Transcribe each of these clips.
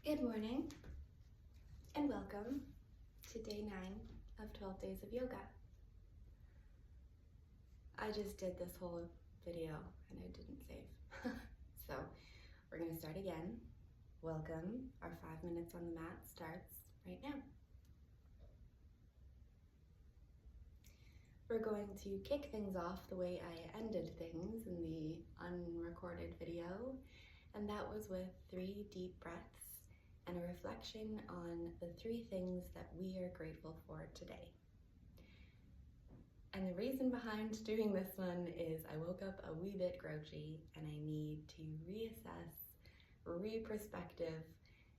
Good morning and welcome to day 9 of 12 days of yoga. I just did this whole video and I didn't save. So we're going to start again. Welcome. Our 5 minutes on the mat starts right now. We're going to kick things off the way I ended things in the unrecorded video, and that was with 3 deep breaths and a reflection on the 3 things that we are grateful for today. And the reason behind doing this one is I woke up a wee bit grouchy and I need to reassess, re-perspective,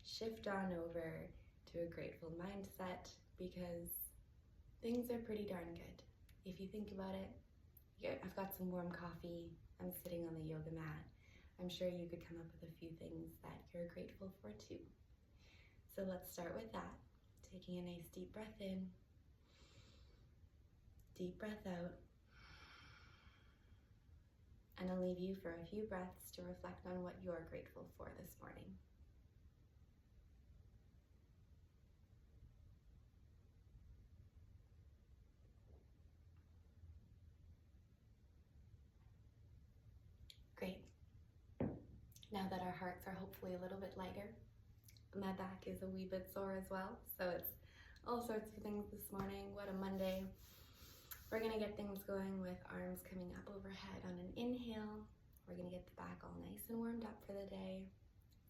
shift on over to a grateful mindset because things are pretty darn good. If you think about it, I've got some warm coffee, I'm sitting on the yoga mat. I'm sure you could come up with a few things that you're grateful for too. So let's start with that. Taking a nice deep breath in, deep breath out. And I'll leave you for a few breaths to reflect on what you're grateful for this morning. Great. Now that our hearts are hopefully a little bit lighter, my back is a wee bit sore as well, so it's all sorts of things this morning. What a Monday. We're gonna get things going with arms coming up overhead on an inhale. We're gonna get the back all nice and warmed up for the day.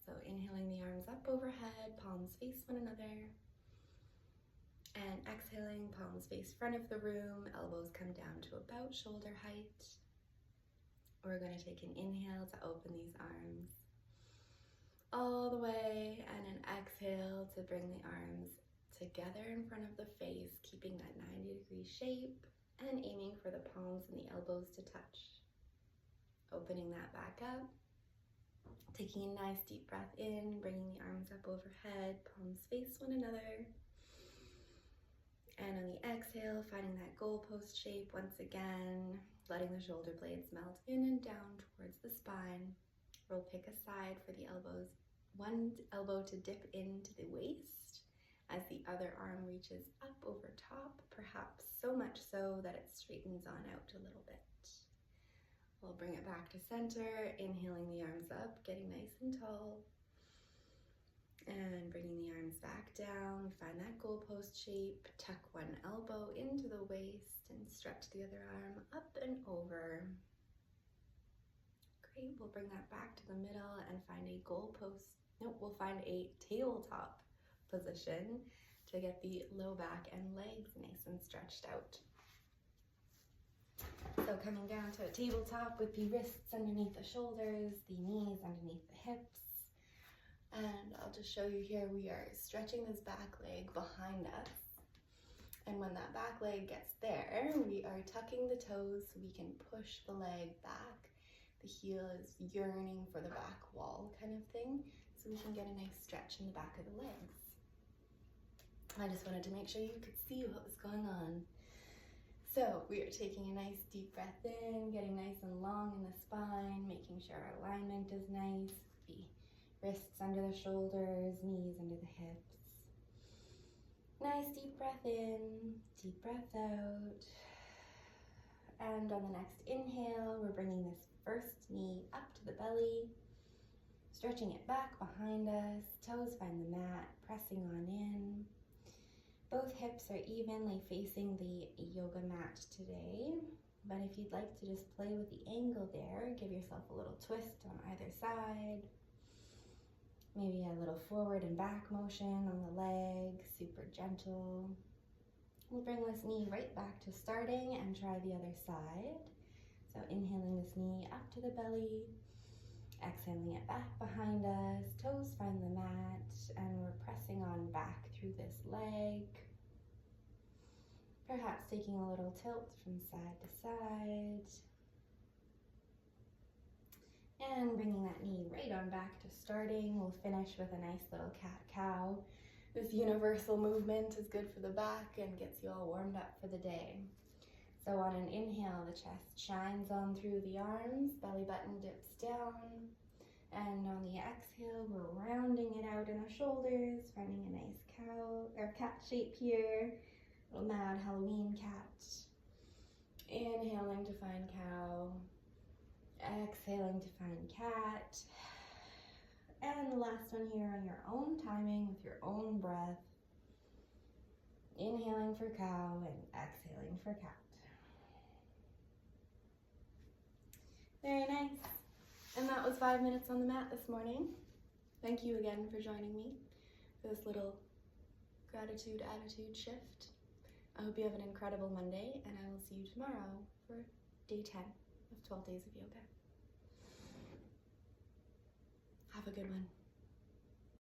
So inhaling the arms up overhead, palms face one another. And exhaling, palms face front of the room, elbows come down to about shoulder height. We're gonna take an inhale to open these arms all the way, and an exhale to bring the arms together in front of the face, keeping that 90-degree shape and aiming for the palms and the elbows to touch. Opening that back up, taking a nice deep breath in, bringing the arms up overhead, palms face one another. And on the exhale, finding that goalpost shape once again, letting the shoulder blades melt in and down towards the spine. We'll pick a side for the elbows, one elbow to dip into the waist as the other arm reaches up over top, perhaps so much so that it straightens on out a little bit. We'll bring it back to center, inhaling the arms up, getting nice and tall, and bringing the arms back down. Find that goalpost shape, tuck one elbow into the waist and stretch the other arm up and over. Great, we'll bring that back to the middle and find a we'll find a tabletop position to get the low back and legs nice and stretched out. So coming down to a tabletop with the wrists underneath the shoulders, the knees underneath the hips. And I'll just show you here, we are stretching this back leg behind us. And when that back leg gets there, we are tucking the toes so we can push the leg back. The heel is yearning for the back wall kind of thing, so we can get a nice stretch in the back of the legs. I just wanted to make sure you could see what was going on. So we are taking a nice deep breath in, getting nice and long in the spine, making sure our alignment is nice. The wrists under the shoulders, knees under the hips. Nice deep breath in, deep breath out. And on the next inhale, we're bringing this first knee up to the belly, stretching it back behind us, toes find the mat, pressing on in. Both hips are evenly facing the yoga mat today, but if you'd like to just play with the angle there, give yourself a little twist on either side. Maybe a little forward and back motion on the leg, super gentle. We'll bring this knee right back to starting and try the other side. So inhaling this knee up to the belly, exhaling it back behind us, toes find the mat, and we're pressing on back through this leg. Perhaps taking a little tilt from side to side. And bringing that knee right on back to starting. We'll finish with a nice little cat-cow. This universal movement is good for the back and gets you all warmed up for the day. So on an inhale, the chest shines on through the arms, belly button dips down, And on the exhale, we're rounding it out in our shoulders, finding a nice cow or cat shape here. Little mad Halloween cat. Inhaling to find cow. Exhaling to find cat. And the last one here on your own timing with your own breath. Inhaling for cow and exhaling for cat. Very nice. And that was 5 minutes on the mat this morning. Thank you again for joining me for this little gratitude attitude shift. I hope you have an incredible Monday, and I will see you tomorrow for day 10 of 12 days of yoga. Have a good one.